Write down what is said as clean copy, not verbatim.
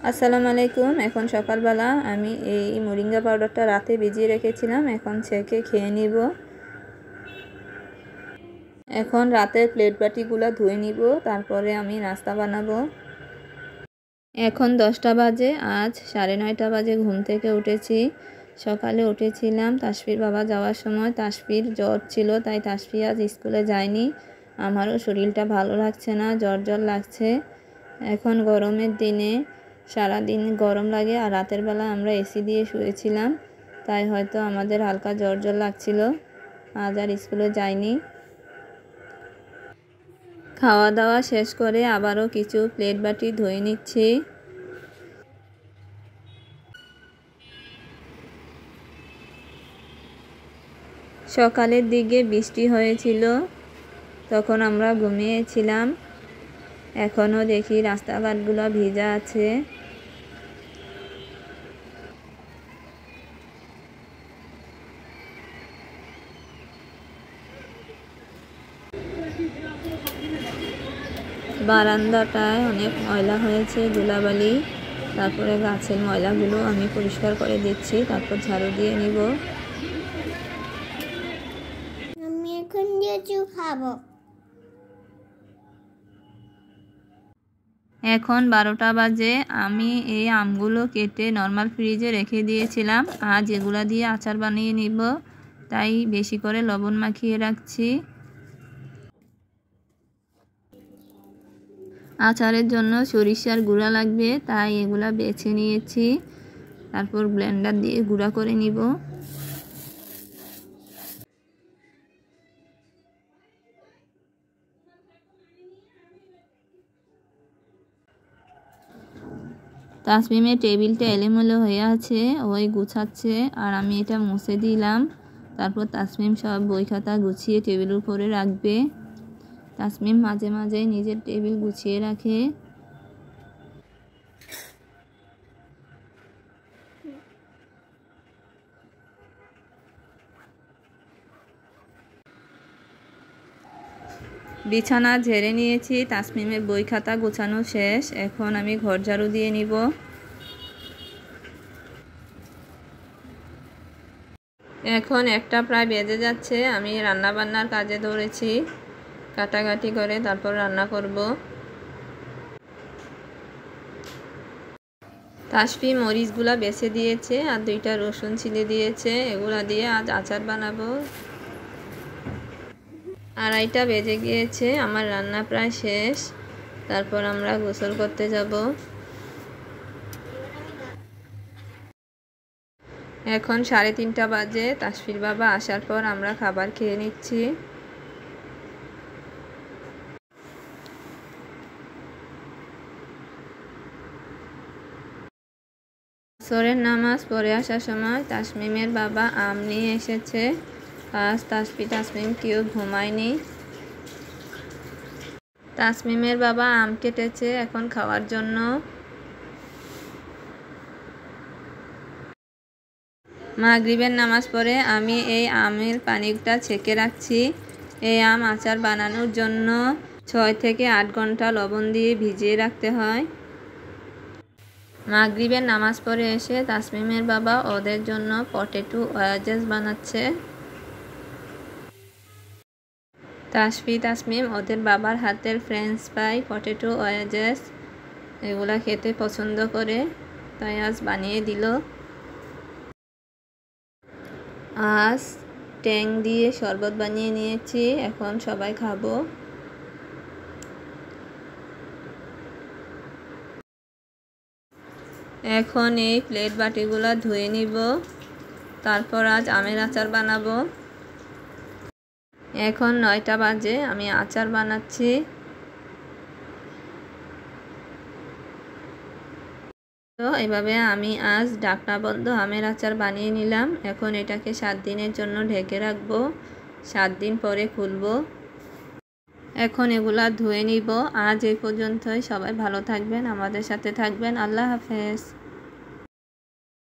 আসসালামু আলাইকুম। এখন সকালবেলা আমি এই মোরিঙ্গা পাউডারটা রাতে ভিজিয়ে রেখেছিলাম, এখন ছেঁকে খেয়ে নিব। এখন রাতের প্লেট বাটিগুলো ধুয়ে নিব, তারপরে আমি নাস্তা বানাবো। এখন 10টা বাজে, আজ 9:30 বাজে ঘুম থেকে উঠেছি। সকালে উঠেছিলাম তাসফির বাবা যাওয়ার সময়। তাসফির জ্বর ছিল, তাই তাসফি আজ স্কুলে যায়নি। আমারও শরীরটা ভালো লাগছে না, জ্বর লাগছে। এখন গরমের দিনে সারাদিন গরম লাগে, আর রাতের বেলা আমরা এসি দিয়ে শুয়েছিলাম, তাই হয়তো আমাদের হালকা জ্বর লাগছিল। আজ আর স্কুলে যাইনি। খাওয়া দাওয়া শেষ করে আবারও কিছু প্লেট বাটি ধুয়ে নিচ্ছি। সকালের দিকে বৃষ্টি হয়েছিল, তখন আমরা ঘুমিয়েছিলাম। এখনও দেখি রাস্তাঘাটগুলো ভিজা আছে। বারান্দাটায় অনেক ময়লা হয়েছে, ধুলাবালি। তারপরে গাছের ময়লাগুলো আমি পরিষ্কার করে দিচ্ছি, তারপর ঝাড়ু দিয়ে নিব। আমি এখন লিচু খাবো। এখন 12টা বাজে। আমি এই আমগুলো কেটে নর্মাল ফ্রিজে রেখে দিয়েছিলাম। আজ এগুলা দিয়ে আচার বানিয়ে নিব, তাই বেশি করে লবণ মাখিয়ে রাখছি। আচারের জন্য সরিষার গুঁড়া লাগবে, তাই এগুলা বেছে নিয়েছি। তারপর ব্লেন্ডার দিয়ে গুঁড়া করে নিব। তাসমিমের টেবিলটা এলোমেলো হয়ে আছে, ওই গুছাচ্ছে, আর আমি এটা মুছে দিলাম। তারপর তাসমিম সব বই খাতা গুছিয়ে টেবিলের উপরে রাখবে। তাসমিম মাঝে মাঝে নিজের টেবিল গুছিয়ে রাখে। বিছানা ঝেড়ে নিয়েছি, তাসমিমের বই খাতা গোছানো শেষ। এখন আমি ঘর ঝাড়ু দিয়ে নিব। এখন 1টা প্রায় বেজে যাচ্ছে। আমি রান্না বান্নার কাজে ধরেছি, কাটাকাটি করে তারপর রান্না করব। তাসফি মরিচগুলা বেছে দিয়েছে, আর 2টা রসুন ছিলে দিয়েছে। এগুলা দিয়ে আজ আচার বানাবো। 2:30টা বেজে গিয়েছে, আমার রান্না প্রায় শেষ। তারপর আমরা গোসল করতে যাব। এখন 3:30টা বাজে। তাসফির বাবা আসার পর আমরা খাবার খেয়ে নিচ্ছি। আসরের নামাজ পড়ে আসার সময় তাসমিমের বাবা আম নিয়ে এসেছে। আজ তাসমিম কেউ ঘুমায়নি। তাসমিমের বাবা আম কেটেছে এখন খাওয়ার জন্য। মাগরিবের নামাজ পড়ে আমি এই আমের পানিটা ছেঁকে রাখছি। এই আম আচার বানানোর জন্য 6 থেকে 8 ঘন্টা লবণ দিয়ে ভিজিয়ে রাখতে হয়। মাগরিবের নামাজ পড়ে এসে তাসমিমের বাবা ওদের জন্য পটেটো ওয়াজেস বানাচ্ছে। তাসমিম ওদের বাবার হাতের ফ্রেঞ্চ ফ্রাই, পটেটো ওয়াজেস এগুলা খেতে পছন্দ করে, তাই আজ বানিয়ে দিল। আজ ট্যাং দিয়ে শরবত বানিয়ে নিয়েছি, এখন সবাই খাবো। এখন এই প্লেট বাটিগুলো ধুয়ে নিব, তারপর আজ আমের আচার বানাবো। এখন 9টা বাজে, আমি আচার বানাচ্ছি। তো এভাবে আমি আজ ঢাকনা বন্ধ আমের আচার বানিয়ে নিলাম। এখন এটাকে 7 দিনের জন্য ঢেকে রাখবো, 7 দিন পরে খুলবো। এখন এগুলা ধুয়ে নিব। আজ এই পর্যন্তই। সবাই ভালো থাকবেন, আমাদের সাথে থাকবেন। আল্লাহ হাফেজ।